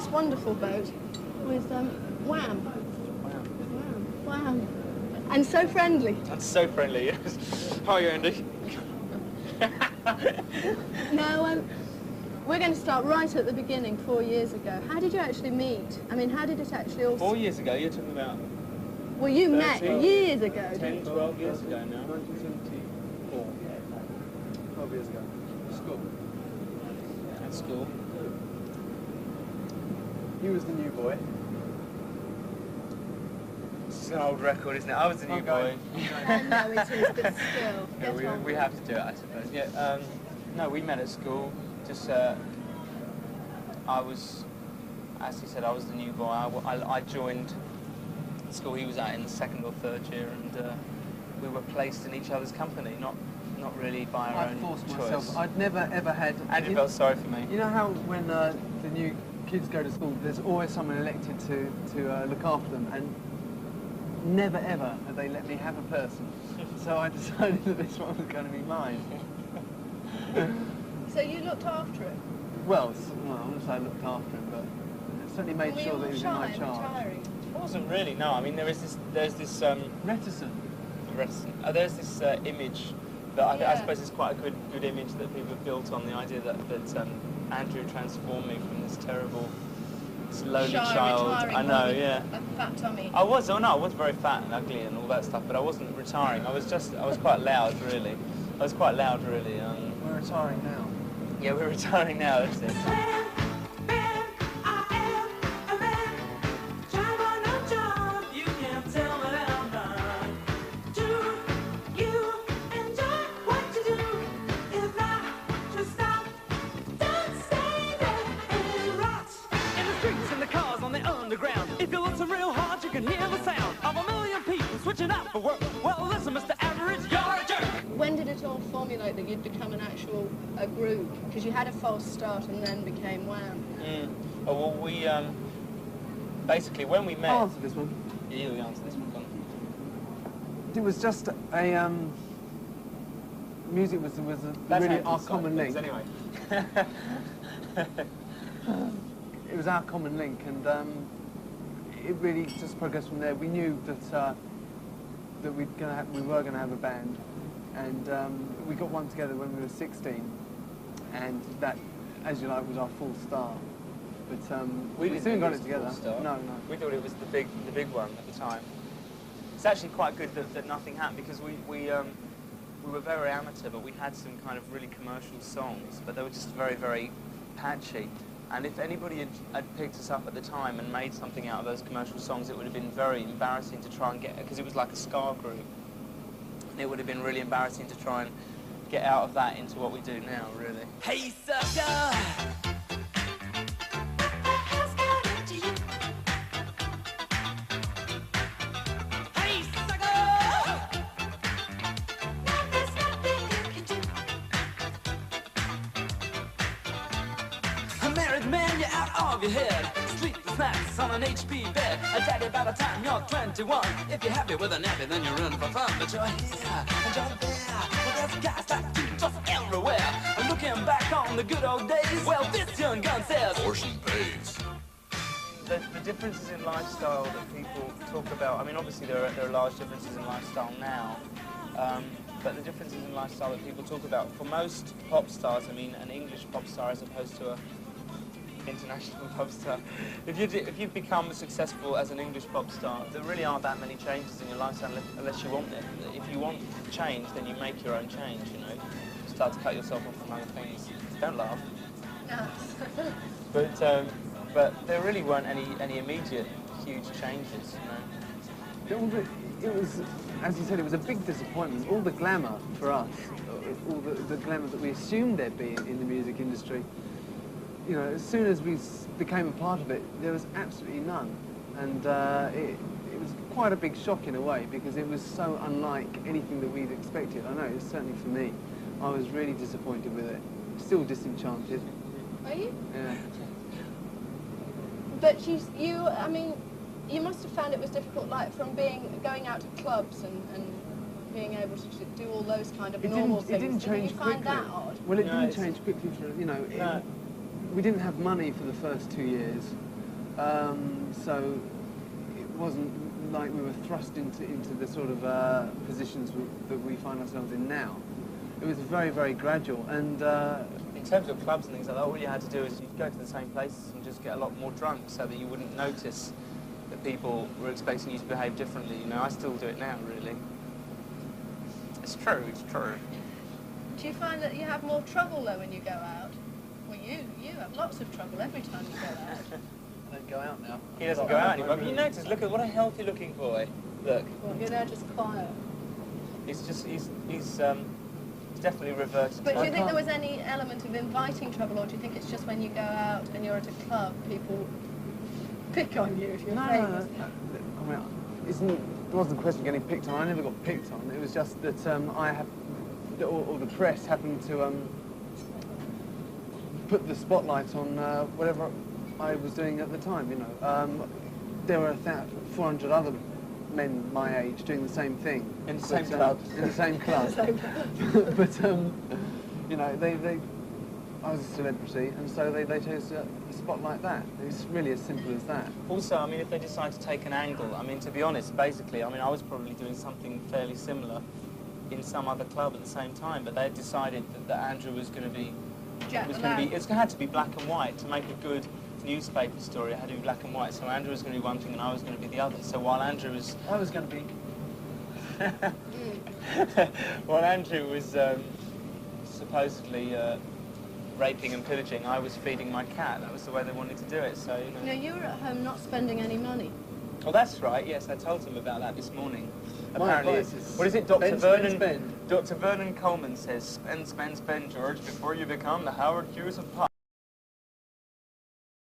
this wonderful boat with Wham. Wham. And so friendly. And so friendly, yes. Hi, Andy. No, we're going to start right at the beginning, 4 years ago. How did you actually meet? I mean, how did it actually all... 4 years ago, you're talking about... Well, you met years ago. 10, 12 years ago now. 1974. 12 years ago. School. At school. He was the new boy. It's an old record, isn't it? I was the new boy. No, it is, but still. Yeah, we have to do it, I suppose. Yeah. No, we met at school. Just, I was, as he said, I was the new boy. I joined the school he was at in the 2nd or 3rd year, and we were placed in each other's company, not really by our own forced choice. myself. I'd never ever had... Andrew felt sorry for me. You know how when the new kids go to school, there's always someone elected to look after them, and never ever have they let me have a person. So I decided that this one was going to be mine. So you looked after him? Well, I wouldn't say I looked after him, but I certainly made sure that he was in my charge. It wasn't really, no. I mean, there's this Reticent. there's this image that I suppose is quite a good image that people have built on the idea that Andrew transformed me from this terrible, this lonely child. I know, yeah. A fat tummy. I was very fat and ugly and all that stuff, but I wasn't retiring. I was quite loud, really. We're retiring now. Yeah, we're retiring now, that's it. If you listen real hard, you can hear the sound of a million people switching up for work. Well, listen, Mr. Average, you're a jerk. When did it all formulate that you'd become an actual group? Because you had a false start and then became Wham. Oh, well, we basically when we met. I'll answer this one. Yeah, you answer this one. Go on. It was just a music was really our common link. Anyway. It was our common link, and it really just progressed from there. We knew that we were going to have a band, and we got one together when we were 16, and that, as you like, was our full start. But we soon got it together. No. We thought it was the big one at the time. It's actually quite good that nothing happened, because we were very amateur, but we had some kind of really commercial songs, but they were just very, very patchy. And if anybody had picked us up at the time and made something out of those commercial songs, it would have been very embarrassing to try and get, because it was like a ska group. It would have been really embarrassing to try and get out of that into what we do now, really. Hey, sucker! Man, you're out of your head. Sleepless nights on an HP bed. A daddy, by the time you're 21, if you're happy with a nappy, then you're in for fun. But you're here and you're there. Well, there's guys like you just everywhere. And looking back on the good old days, well, this young gun says portion pays. The differences in lifestyle that people talk about, I mean, obviously there are large differences in lifestyle now, but the differences in lifestyle that people talk about, for most pop stars, I mean, an English pop star as opposed to a international pop star. If you've become successful as an English pop star, there really aren't that many changes in your lifestyle unless you want it. If you want change, then you make your own change, you know. Start to cut yourself off from other things. Don't laugh. But there really weren't any immediate huge changes, you know. It was, as you said, it was a big disappointment. All the glamour for us, all the glamour that we assumed there'd be in the music industry, you know, as soon as we became a part of it, there was absolutely none. And it was quite a big shock in a way, because it was so unlike anything that we'd expected. I know, it was certainly for me. I was really disappointed with it. Still disenchanted. Are you? Yeah. But I mean, you must have found it was difficult, like, from going out to clubs and being able to do all those kind of normal things. It didn't change quickly. Did you find that odd? Well, it didn't change quickly for, you know, we didn't have money for the first 2 years. So it wasn't like we were thrust into the sort of positions that we find ourselves in now. It was very, very gradual. And in terms of clubs and things like that, all you had to do is you'd go to the same places and just get a lot more drunk so that you wouldn't notice that people were expecting you to behave differently. You know, I still do it now, really. It's true, it's true. Do you find that you have more trouble though when you go out? Well, you have lots of trouble every time you go out. I don't go out now. He doesn't go out anymore. But you notice, look at what a healthy-looking boy. Look. Well, you're now just quiet. He's definitely reverted. But do you think there was any element of inviting trouble, or do you think it's just when you go out and you're at a club, people pick on you if you're famous? No. I mean, it wasn't a question of getting picked on. I never got picked on. It was just that or the press happened to put the spotlight on whatever I was doing at the time. You know, there were 400 other men my age doing the same thing. In the same club. In the same club. But you know, I was a celebrity, and so they chose to spotlight that. It's really as simple as that. Also, I mean, if they decide to take an angle, I mean, to be honest, basically, I mean, I was probably doing something fairly similar in some other club at the same time, but they had decided that Andrew was going to be, it had to be black and white to make a good newspaper story. It had to be black and white. So Andrew was going to be one thing and I was going to be the other. So while Andrew was, I was going to be. while Andrew was supposedly raping and pillaging, I was feeding my cat. That was the way they wanted to do it. So you know. No, you were at home not spending any money. Oh, that's right. Yes, I told him about that this morning. Apparently, what is it, Spend. Dr. Vernon Coleman says, spend, George, before you become the Howard Hughes of pop.